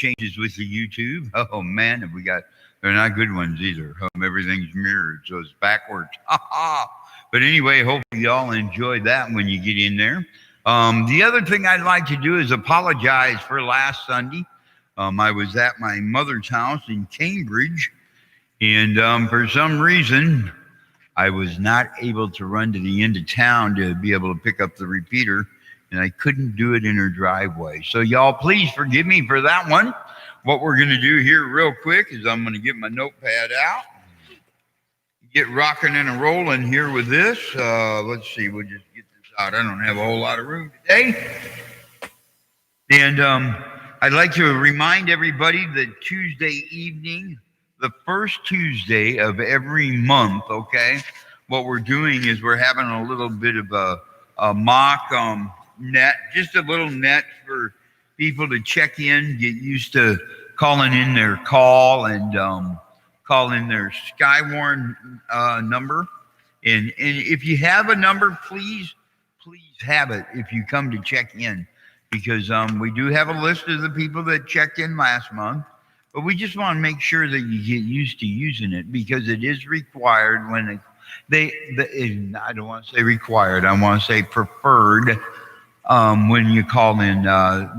changes with the YouTube. Oh man, have we got they're not good ones either. Everything's mirrored, so it's backwards. But anyway, hopefully y'all enjoyed that when you get in there. The other thing I'd like to do is apologize for last Sunday. I was at my mother's house in Cambridge, and for some reason, I was not able to run to the end of town to be able to pick up the repeater, and I couldn't do it in her driveway. So y'all, please forgive me for that one. What we're going to do here real quick is I'm going to get my notepad out, get rocking and rolling here with this. Let's see, we'll just get this out. I don't have a whole lot of room today. And I'd like to remind everybody that Tuesday evening, the first Tuesday of every month, okay, what we're doing is we're having a little bit of a mock net, just a little net for people to check in, get used to calling in their call and call in their Skywarn number. And if you have a number, please have it if you come to check in, because we do have a list of the people that checked in last month, but we just want to make sure that you get used to using it, because it is required when I don't want to say required, I want to say preferred when you call in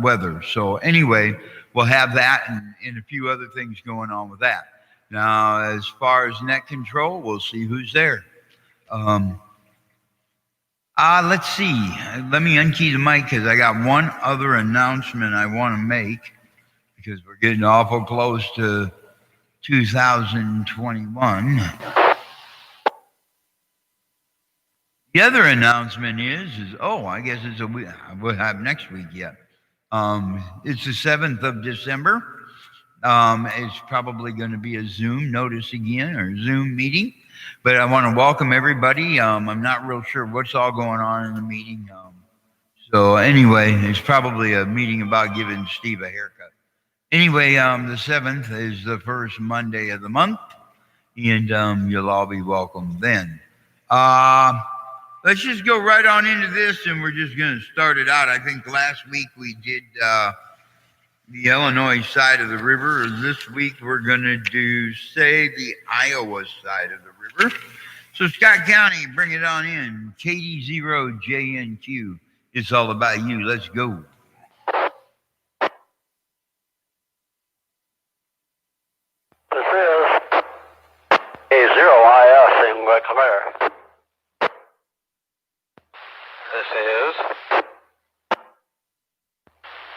weather. So anyway, we'll have that and a few other things going on with that. Now, as far as net control, we'll see who's there. Let's see. Let me unkey the mic because I got one other announcement I want to make, because we're getting awful close to 2021. The other announcement is I guess it's a week. We'll have next week yet. It's the 7th of December. It's probably going to be a Zoom notice again, or Zoom meeting. But I want to welcome everybody. I'm not real sure what's all going on in the meeting. So anyway, it's probably a meeting about giving Steve a haircut. Anyway, the 7th is the first Monday of the month, and you'll all be welcome then. Let's just go right on into this, and we're just going to start it out. I think last week we did the Illinois side of the river. This week we're going to do, say, the Iowa side of the river. So Scott County, bring it on in. KD0JNQ. It's all about you. Let's go. This is A0IS in Claire. This is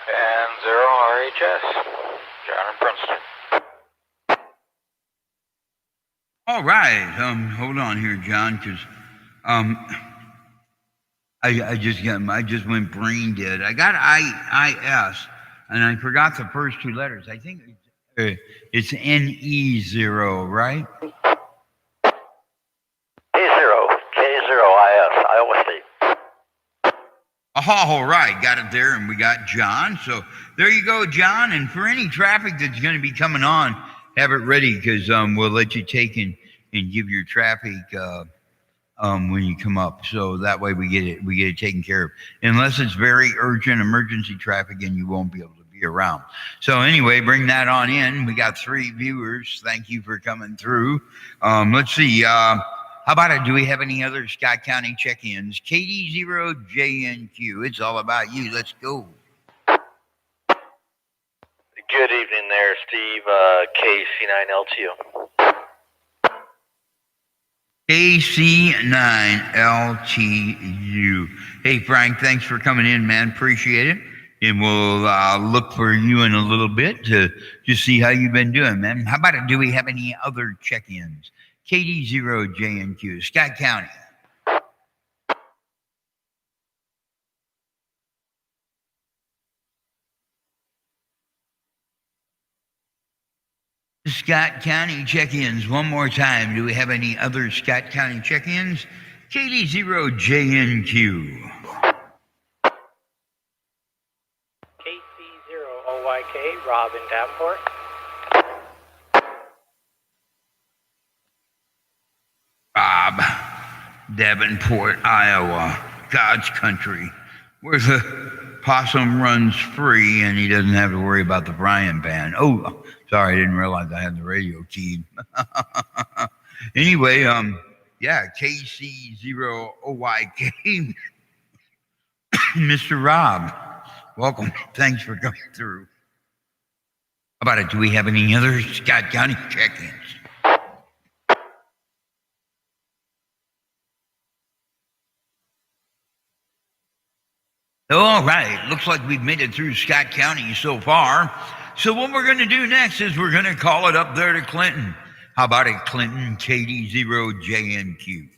N0RHS, John in Princeton. All right. Hold on here, John, because I just went brain dead. I got IIS, and I forgot the first two letters. I think it's NE0, right? A0, K0IS, Iowa State. All right, got it there, and we got John. So there you go, John. And for any traffic that's going to be coming on, have it ready, because we'll let you take and give your traffic when you come up. So that way we get it taken care of. Unless it's very urgent emergency traffic, and you won't be able to be around. So anyway, bring that on in. We got 3 viewers. Thank you for coming through. Let's see. How about it? Do we have any other Scott County check-ins? KD0JNQ. It's all about you. Let's go. Good evening there, Steve. KC9LTU. KC9LTU. Hey, Frank, thanks for coming in, man. Appreciate it. And we'll look for you in a little bit to just see how you've been doing, man. How about it? Do we have any other check-ins? KD0JNQ, Scott County. Scott County check-ins one more time. Do we have any other Scott County check-ins? KD0JNQ. KC0OYK, Robin Davenport. Rob, Davenport, Iowa, God's country, where the possum runs free and he doesn't have to worry about the frying pan. Oh, sorry, I didn't realize I had the radio keyed. Anyway, yeah, KC0OYK, Mr. Rob, welcome. Thanks for coming through. How about it? Do we have any other Scott County check-ins? All right, looks like we've made it through Scott County so far. So what we're going to do next is we're going to call it up there to Clinton. How about it, Clinton, KD0JNQ?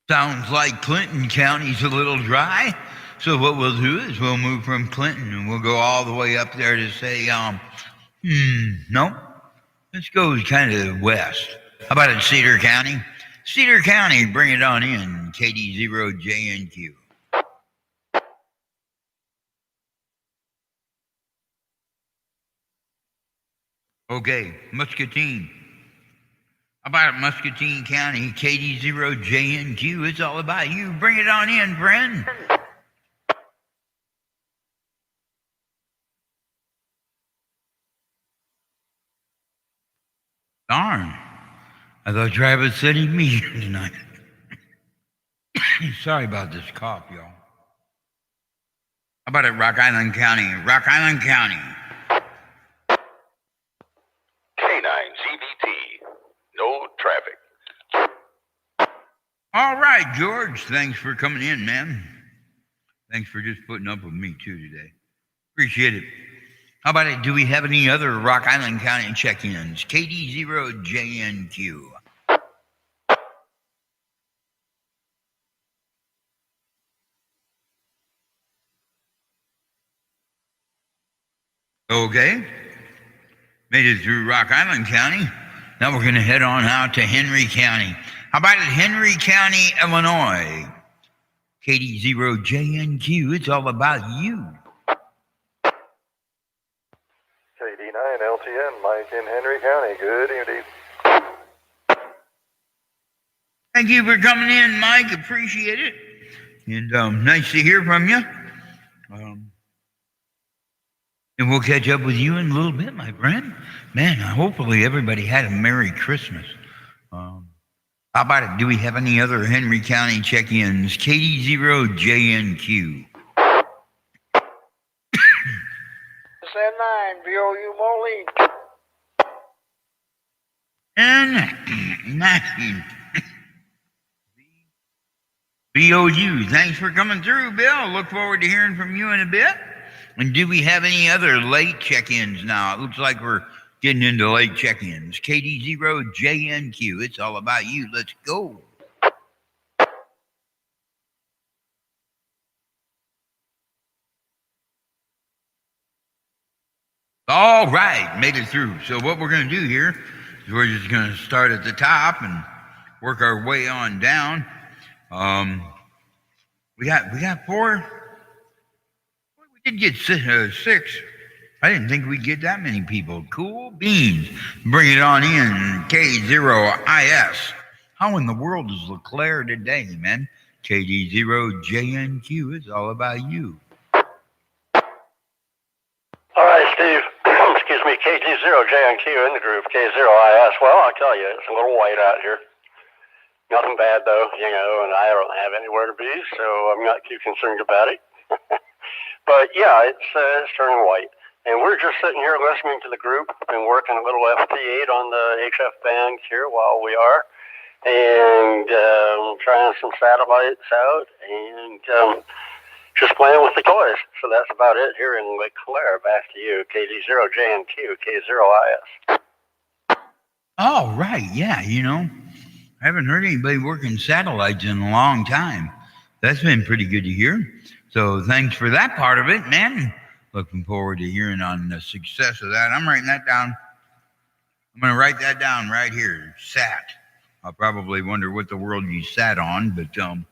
Sounds like Clinton County's a little dry. So what we'll do is we'll move from Clinton and we'll go all the way up there to say, no, let's go kind of west. How about it, Cedar County? Cedar County, bring it on in, KD0JNQ. Okay, Muscatine. How about it, Muscatine County, KD0JNQ? It's all about you. Bring it on in, friend. Darn. I thought Travis said he'd meet you tonight. Sorry about this cough, y'all. How about it, Rock Island County? Rock Island County. K9ZBT. No traffic. All right, George. Thanks for coming in, man. Thanks for just putting up with me, too, today. Appreciate it. How about it? Do we have any other Rock Island County check-ins? KD0JNQ. Okay. Made it through Rock Island County. Now we're going to head on out to Henry County. How about it, Henry County, Illinois? KD0JNQ. It's all about you. KD9LTN, Mike in Henry County. Good evening. Thank you for coming in, Mike. Appreciate it. And nice to hear from you. And we'll catch up with you in a little bit, my friend. Man, hopefully everybody had a Merry Christmas. How about it? Do we have any other Henry County check-ins? KD0JNQ. SN9, VOU Moline. And 9. BOU. Thanks for coming through, Bill. Look forward to hearing from you in a bit. And do we have any other late check-ins now? It looks like we're getting into late check-ins. KD0JNQ. It's all about you. Let's go. All right, made it through. So what we're going to do here is we're just going to start at the top and work our way on down. We got 4. We did get 6. I didn't think we'd get that many people. Cool beans. Bring it on in, K0IS. How in the world is LeClaire today, man? KD0JNQ. It's all about you. All right, Steve. Excuse me, KG0JNQ in the group, K0IS. Well, I'll tell you, it's a little white out here. Nothing bad, though, and I don't have anywhere to be, so I'm not too concerned about it. But, yeah, it's turning white. And we're just sitting here listening to the group and working a little FT8 on the HF band here while we are. And trying some satellites out and just playing with the toys. So that's about it here in Lake Claire. Back to you, KD0JNQ, K0IS. All right, yeah, I haven't heard anybody working satellites in a long time. That's been pretty good to hear. So thanks for that part of it, man. Looking forward to hearing on the success of that. I'm writing that down. I'm going to write that down right here. Sat. I'll probably wonder what the world you sat on, but and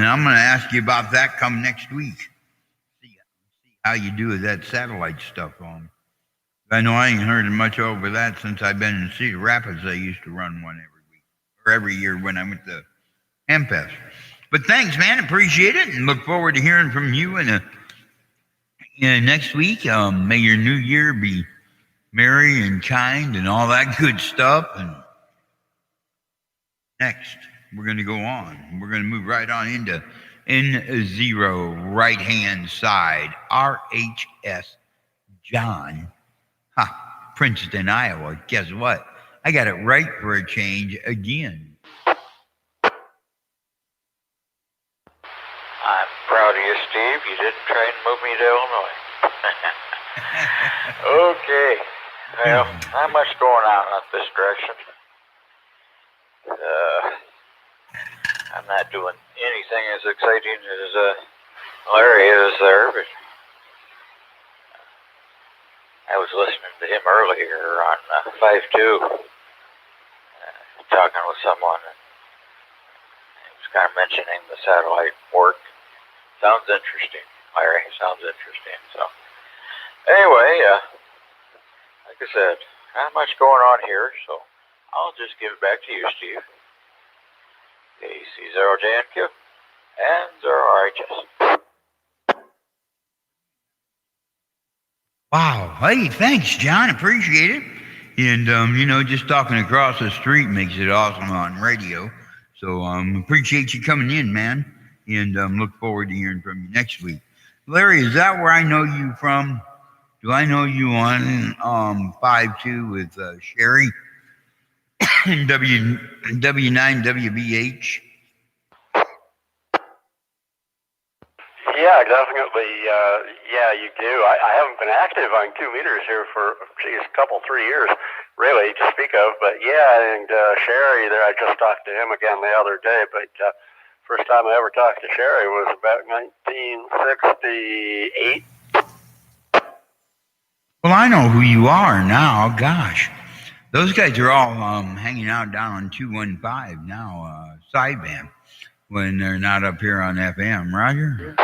I'm going to ask you about that come next week. See how you do with that satellite stuff. I know I ain't heard much over that since I've been in Cedar Rapids. I used to run one every week or every year when I went to Hempfest. But thanks, man. Appreciate it, and look forward to hearing from you next week. May your new year be merry and kind and all that good stuff. And next, we're going to go on. We're going to move right on into N0, right-hand side, RHS John. Ha, Princeton, Iowa. Guess what? I got it right for a change again. I'm proud of you, Steve. You didn't try and move me to Illinois. Okay. Well, not much going on in this direction. I'm not doing anything as exciting as Larry is there, but I was listening to him earlier on 5-2, talking with someone, and he was kind of mentioning the satellite work. Sounds interesting, Larry. Sounds interesting. So, anyway, like I said, not much going on here, so I'll just give it back to you, Steve. AC0JNQ and 0RHS. Wow. Hey, thanks, John. Appreciate it. And, just talking across the street makes it awesome on radio. So appreciate you coming in, man. And look forward to hearing from you next week. Larry, is that where I know you from? Do I know you on 5-2 with Sherry? W9WBH? Yeah, definitely. Yeah, you do. I haven't been active on 2 meters here for, geez, a couple, 3 years, really, to speak of. But yeah, and Sherry there, I just talked to him again the other day. But first time I ever talked to Sherry was about 1968. Well, I know who you are now. Gosh. Those guys are all hanging out down on 215 now, sideband, when they're not up here on FM. Roger?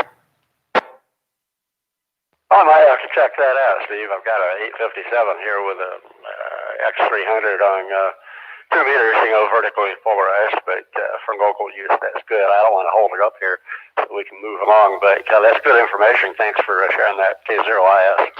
I might have to check that out, Steve. I've got an 857 here with a X300 on 2 meters, vertically polarized, but for local use, that's good. I don't want to hold it up here so we can move along, but that's good information. Thanks for sharing that K0IS.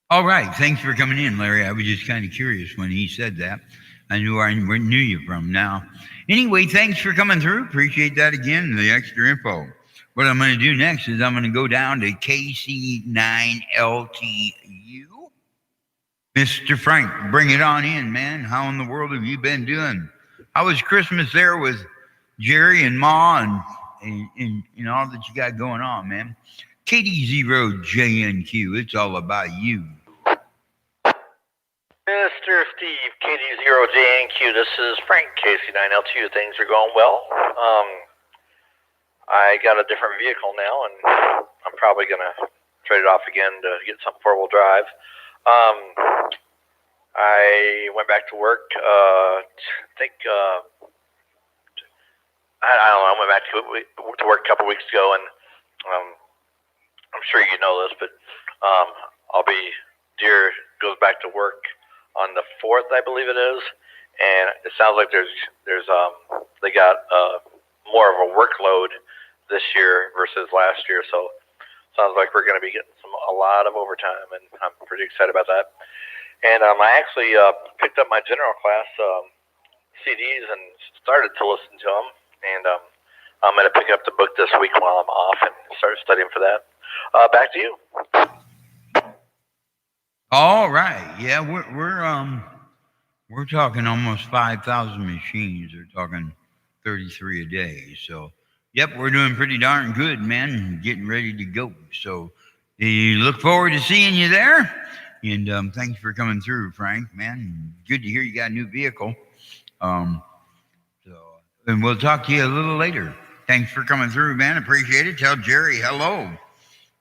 All right. Thanks for coming in, Larry. I was just kind of curious when he said that. I knew where I knew you from now. Anyway, thanks for coming through. Appreciate that again, the extra info. What I'm going to do next is I'm going to go down to KC9LTU. Mr. Frank, bring it on in, man. How in the world have you been doing? How was Christmas there with Jerry and Ma and all that you got going on, man? KD0JNQ, it's all about you. Mr. Steve, KD0JNQ, this is Frank, KC9L2. Things are going well. I got a different vehicle now, and I'm probably going to trade it off again to get some four-wheel drive. I went back to work, I don't know, I went back to work a couple weeks ago, and I'm sure you know this, but Deere goes back to work on the 4th, I believe it is, and it sounds like they got more of a workload this year versus last year, so it sounds like we're going to be getting a lot of overtime, and I'm pretty excited about that. And I actually picked up my general class CDs and started to listen to them, and I'm going to pick up the book this week while I'm off and start studying for that. Back to you. All right. Yeah, we're talking almost 5,000 machines. They're talking 33 a day. So, yep, we're doing pretty darn good, man. Getting ready to go. So, look forward to seeing you there. And thanks for coming through, Frank, man. Good to hear you got a new vehicle. And we'll talk to you a little later. Thanks for coming through, man. Appreciate it. Tell Jerry hello.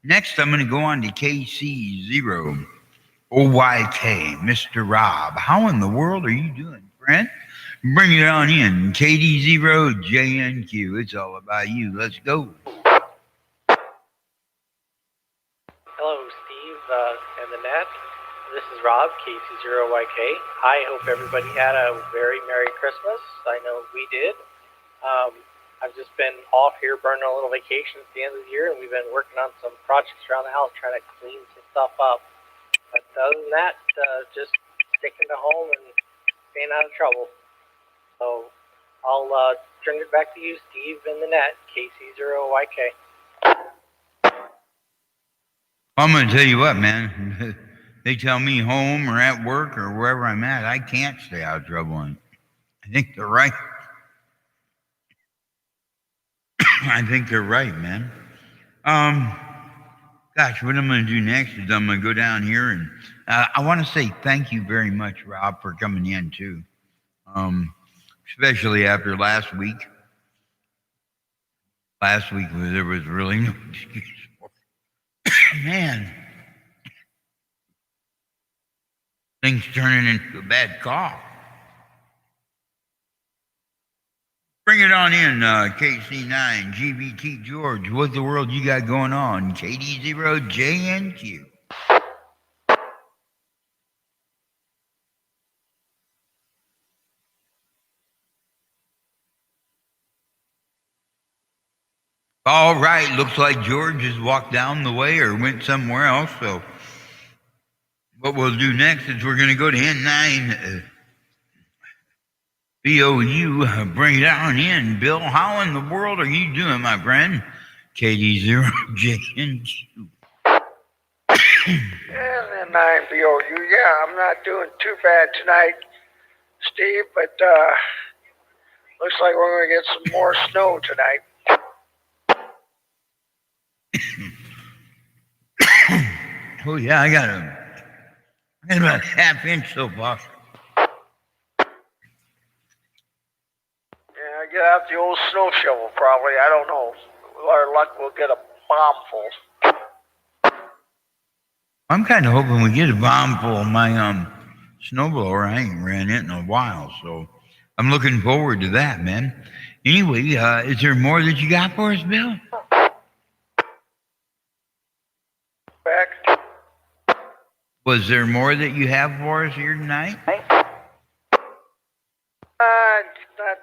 Next, I'm going to go on to KC0. OYK, Mr. Rob. How in the world are you doing, friend? Bring it on in. KD0JNQ. It's all about you. Let's go. Hello, Steve. This is Rob, KC0YK. I hope everybody had a very Merry Christmas. I know we did. I've just been off here burning a little vacation at the end of the year, and we've been working on some projects around the house trying to clean some stuff up. But other than that, just sticking to home and staying out of trouble. So I'll turn it back to you, Steve, in the net, KC0YK. I'm going to tell you what, man. They tell me home or at work or wherever I'm at, I can't stay out of trouble. And I think they're right. I think they're right, man. Gosh, what I'm going to do next is I'm going to go down here and I want to say thank you very much, Rob, for coming in too. Especially after last week. Last week there was really no excuse for it. Man, things turning into a bad cough. Bring it on in, KC9, GBT George. What the world you got going on? KD0JNQ. All right, looks like George has walked down the way or went somewhere else. So what we'll do next is we're going to go to N9 BOU. Bring it on in, Bill. How in the world are you doing, my friend? KD0JNQ. And 9BOU. Yeah, I'm not doing too bad tonight, Steve, but looks like we're going to get some more snow tonight. Oh yeah, I got about a half inch so far. Yeah, get out the old snow shovel probably. I don't know. With our luck, we'll get a bomb full. I'm kind of hoping we get a bomb full of my snowblower. I ain't ran it in a while, so I'm looking forward to that, man. Anyway, is there more that you got for us, Bill? Back. Was there more that you have for us here tonight? Not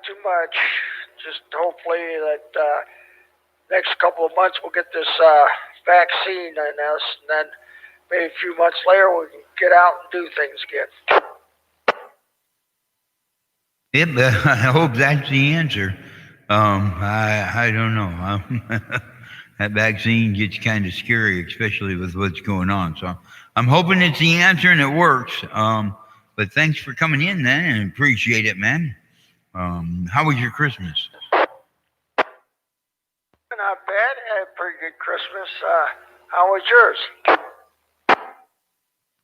too much. Just hopefully that next couple of months we'll get this vaccine in us, and then maybe a few months later we can get out and do things again. Yep, I hope that's the answer. I don't know. That vaccine gets kind of scary, especially with what's going on. So I'm hoping it's the answer and it works. But thanks for coming in, then, and appreciate it, man. How was your Christmas? Not bad. Had a pretty good Christmas. How was yours?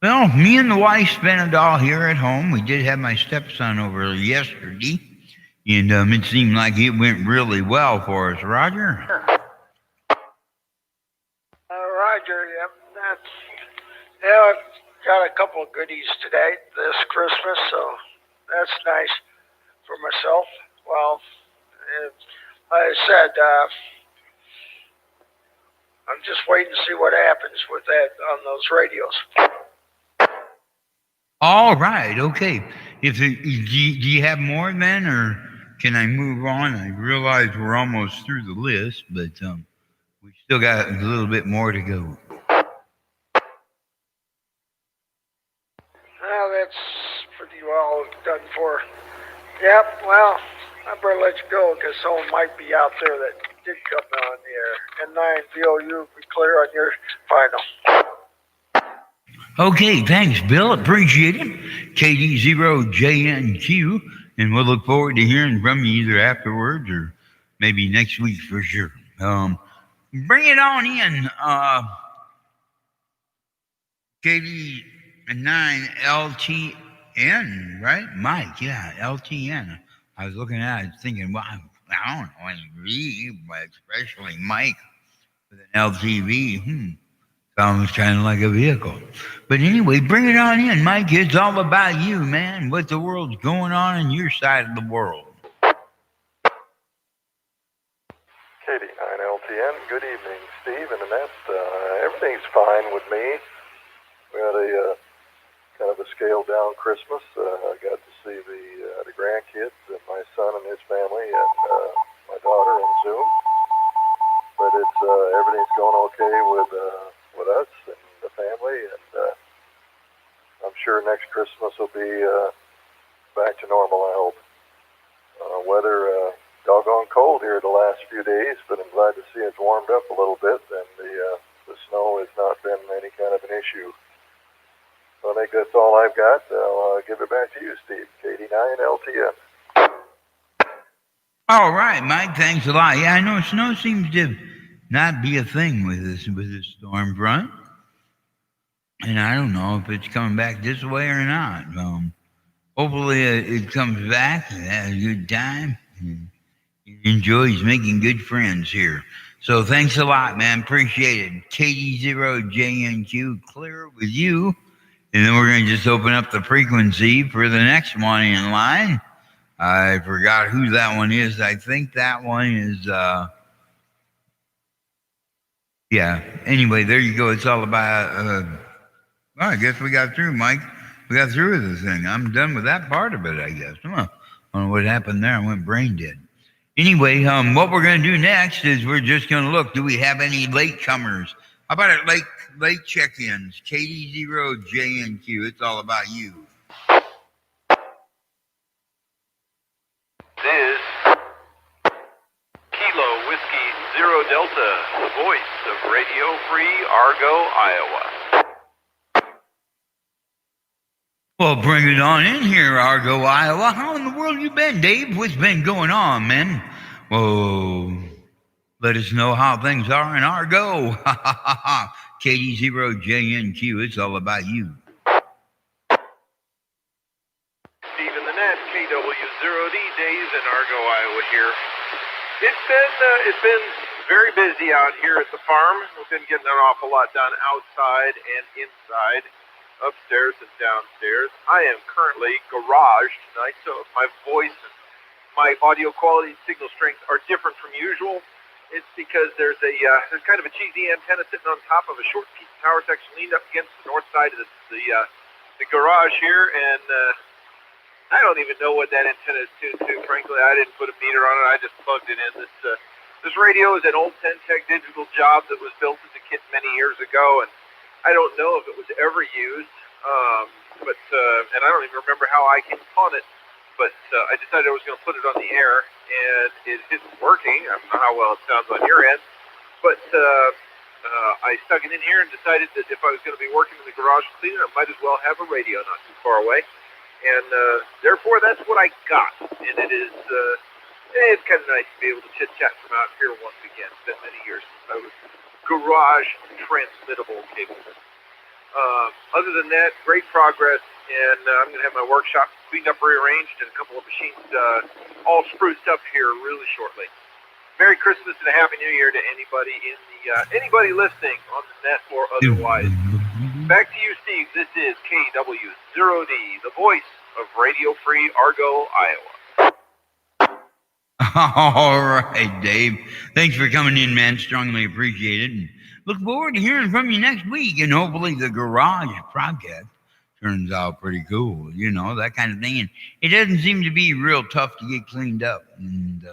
Well, me and the wife spent it all here at home. We did have my stepson over yesterday, and it seemed like it went really well for us. Roger? Roger, yep. I've got a couple of goodies today this Christmas, so that's nice for myself. Well, like I said, I'm just waiting to see what happens with that on those radios. All right, okay. Do you have more then, or can I move on? I realize we're almost through the list, but we still got a little bit more to go. Well, that's pretty well done for. Yep, well, I better let you go because someone might be out there that did come on the air. And 9BOU, be clear on your final. Okay, thanks, Bill. Appreciate it. KD0JNQ, and we'll look forward to hearing from you either afterwards or maybe next week for sure. Bring it on in, KD9LTN, right? Mike, yeah, LTN. I was looking at it thinking, well, I don't know any V, but especially Mike with an LTV. Sounds kind of like a vehicle. But anyway, bring it on in, Mike. It's all about you, man. What the world's going on in your side of the world. KD9LTN, good evening, Steve and Annette. Everything's fine with me. We had a kind of a scaled down Christmas. I got to see the grandkids and my son and his family and my daughter on Zoom. But it's everything's going okay with us and the family, and I'm sure next Christmas will be back to normal. I hope. Weather doggone cold here the last few days, but I'm glad to see it's warmed up a little bit, and the snow has not been any kind of an issue. So I think that's all I've got. I'll give it back to you, Steve. KD9 LTN. All right, Mike. Thanks a lot. Yeah, I know snow seems to not be a thing with this storm front, and I don't know if it's coming back this way or not. Hopefully it comes back and has a good time. He enjoys making good friends here. So thanks a lot, man. Appreciate it. KD0JNQ, clear with you. And then we're going to just open up the frequency for the next one in line. I forgot who that one is. I think that one is, yeah. Anyway, there you go. It's all about, well, I guess we got through, Mike. We got through with this thing. I'm done with that part of it, I guess. I don't know what happened there. I went brain dead. Anyway, what we're going to do next is we're just going to look. Do we have any latecomers? How about it, late check-ins? KD0JNQ. It's all about you. This Kilo Whiskey Zero Delta, the voice of Radio Free Argo, Iowa. Well, bring it on in here, Argo, Iowa. How in the world you been, Dave? What's been going on, man? Whoa. Let us know how things are in Argo. KD0JNQ. It's all about you. Stephen the Net, KW0D days in Argo, Iowa here. It's been very busy out here at the farm. We've been getting an awful lot done outside and inside, upstairs and downstairs. I am currently garaged tonight, so if my voice and my audio quality and signal strength are different from usual, it's because there's kind of a cheesy antenna sitting on top of a short piece of tower section leaned up against the north side of the garage here, and I don't even know what that antenna is tuned to. Frankly, I didn't put a meter on it. I just plugged it in. This radio is an old Centec digital job that was built as a kit many years ago, and I don't know if it was ever used, but and I don't even remember how I came upon it. But I decided I was going to put it on the air, and it isn't working. I don't know how well it sounds on your end, but I stuck it in here and decided that if I was going to be working in the garage cleaning, I might as well have a radio not too far away. And therefore, that's what I got. And it is, it's kind of nice to be able to chit-chat from out here once again. It's been many years since I was garage transmittable capable. Other than that, great progress, and I'm going to have my workshop cleaned up, rearranged, and a couple of machines all spruced up here really shortly. Merry Christmas and a Happy New Year to anybody anybody listening on the net or otherwise. Back to you, Steve. This is KW0D, the voice of Radio Free Argo, Iowa. All right, Dave. Thanks for coming in, man. Strongly appreciate it. And look forward to hearing from you next week. And hopefully the garage project turns out pretty cool. You know, that kind of thing. And it doesn't seem to be real tough to get cleaned up and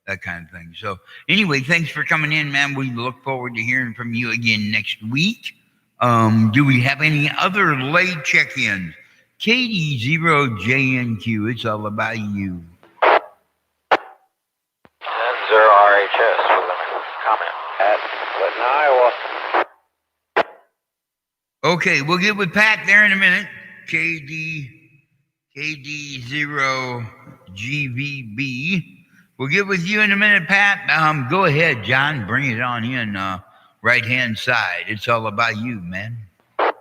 that kind of thing. So anyway, thanks for coming in, man. We look forward to hearing from you again next week. Do we have any other late check-ins? KD0JNQ, it's all about you. And 0RHS with a comment at Clinton, Iowa. Okay, we'll get with Pat there in a minute. KD0GVB. We'll get with you in a minute, Pat. Go ahead, John. Bring it on in. Right-hand side. It's all about you, man. Yeah,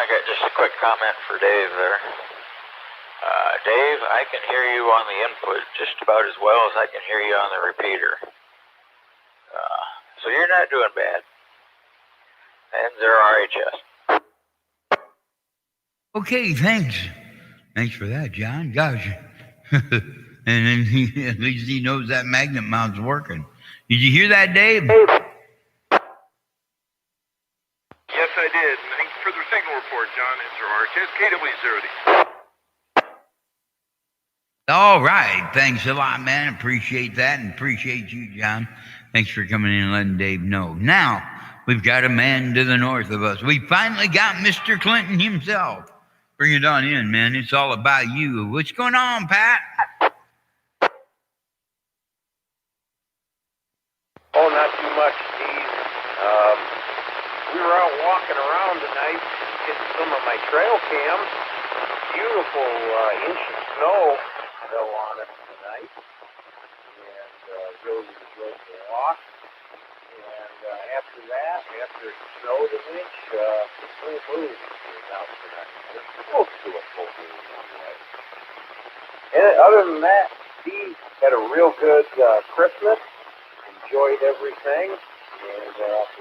I got just a quick comment for Dave there. Dave, I can hear you on the input just about as well as I can hear you on the repeater. So you're not doing bad. And 0RHS. Okay, thanks. Thanks for that, John. Gosh. And then at least he knows that magnet mount's working. Did you hear that, Dave? Yes, I did. further signal report, John. Answer RHS KW0D. All right. Thanks a lot, man. Appreciate that and appreciate you, John. Thanks for coming in and letting Dave know. Now, we've got a man to the north of us. We finally got Mr. Clinton himself. Bring it on in, man. It's all about you. What's going on, Pat? Oh, not too much, Steve. We were out walking around tonight, getting some of my trail cams. Beautiful inch of snow fell on us tonight, and really enjoyed the walk. And after that, after it snowed an inch, the full moon was out tonight. We're close to a full moon anyway. And other than that, Steve had a real good Christmas. Enjoyed everything, and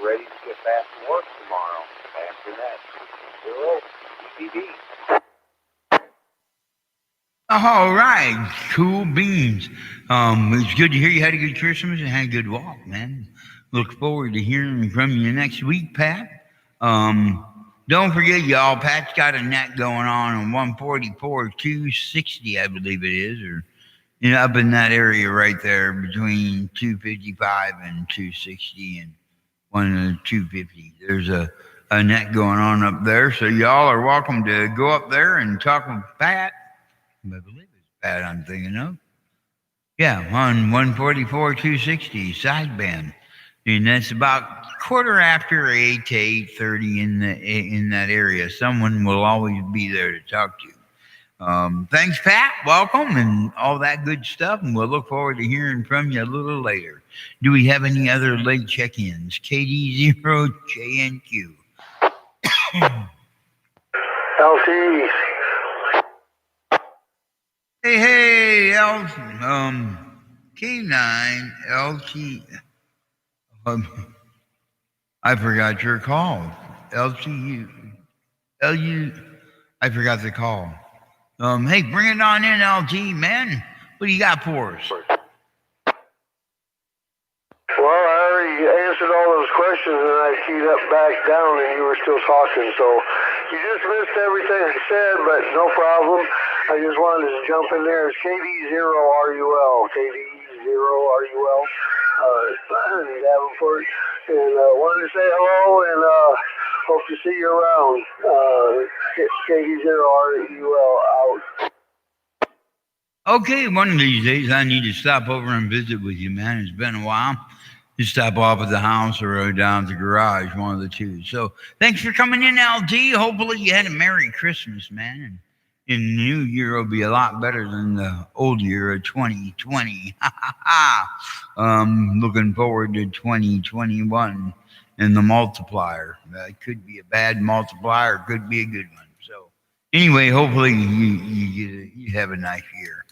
ready to get back to work tomorrow. After that, 0 BB. All right, cool beans. It's good to hear you had a good Christmas and had a good walk, man. Look forward to hearing from you next week, Pat. Don't forget, y'all, Pat's got a net going on 144, 260, I believe it is, or up in that area right there between 255 and 260 and 250. There's a net going on up there, so y'all are welcome to go up there and talk with Pat. I believe it's Pat I'm thinking of. Yeah, on 144, 260 sideband, and that's about quarter after 8 to 8:30 in that area. Someone will always be there to talk to you. Thanks, Pat. Welcome and all that good stuff. And we'll look forward to hearing from you a little later. Do we have any other late check-ins? KD0JNQ. LT. Hey, K9LT. I forgot your call. LTU. LU. I forgot the call. Hey, bring it on in, LT, man. What do you got for us? Well, I already answered all those questions, and I keyed up back down, and you were still talking. So you just missed everything I said, but no problem. I just wanted to jump in there. It's KD0RUL. KD0RUL. Davenport. And wanted to say hello and hope to see you around. KD0RUL out. Okay, one of these days I need to stop over and visit with you, man. It's been a while. Just stop off at the house or down at the garage, one of the two. So thanks for coming in, LT. Hopefully you had a Merry Christmas, man. And the new year will be a lot better than the old year of 2020. Looking forward to 2021 and the multiplier. That could be a bad multiplier, could be a good one. So anyway, hopefully you have a nice year.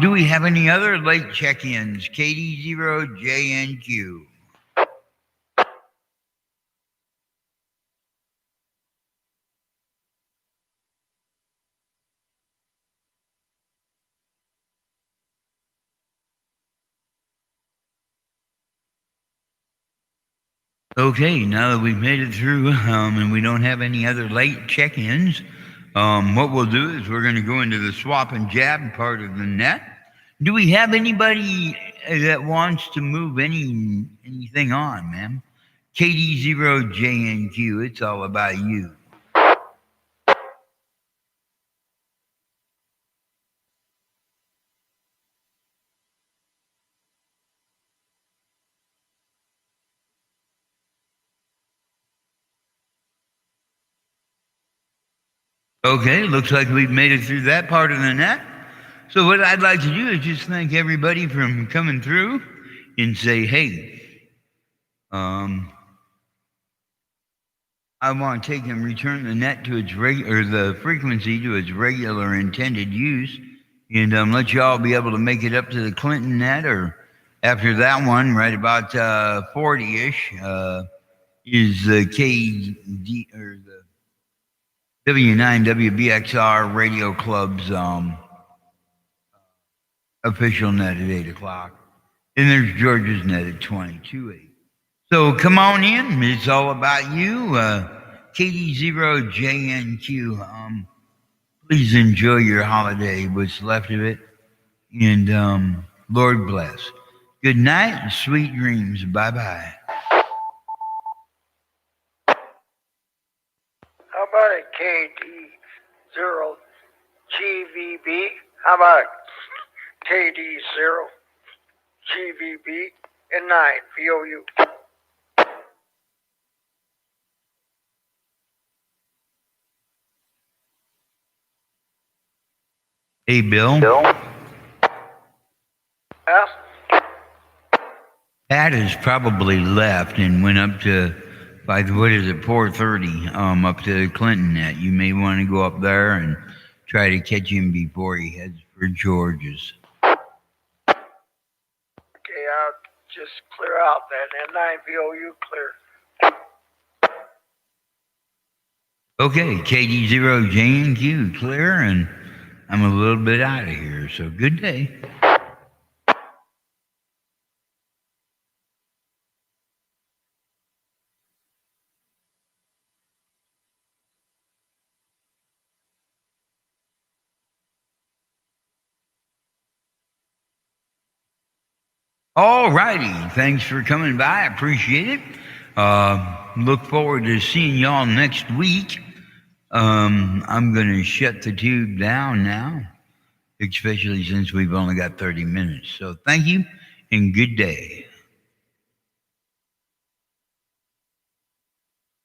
Do we have any other late check-ins? KD0JNQ. Okay, now that we've made it through and we don't have any other late check-ins, what we'll do is we're going to go into the swap and jab part of the net. Do we have anybody that wants to move anything on, man? KD0JNQ, it's all about you. Okay, looks like we've made it through that part of the net. So what I'd like to do is just thank everybody for coming through and say, hey, I want to take and return the net to its the frequency to its regular intended use, and let y'all be able to make it up to the Clinton net, or after that one, right about 40-ish, is the KD or the W9 WBXR Radio Club's official net at 8 o'clock. And there's George's net at 22:08. So come on in. It's all about you. KD0JNQ. Please enjoy your holiday, what's left of it, and Lord bless. Good night and sweet dreams. Bye bye. How about a KD0GVB? How about KD0GVB and 9 VOU? Hey, Bill. Yes? Pat has probably left and went up to, by the what is it, 4:30, up to Clinton. Net. You may want to go up there and try to catch him before he heads for George's. Okay, I'll just clear out then. And 9 VOU clear. Okay, KD0JNQ clear, and I'm a little bit out of here. So good day. All righty. Thanks for coming by. I appreciate it. Look forward to seeing y'all next week. I'm going to shut the tube down now, especially since we've only got 30 minutes. So thank you and good day.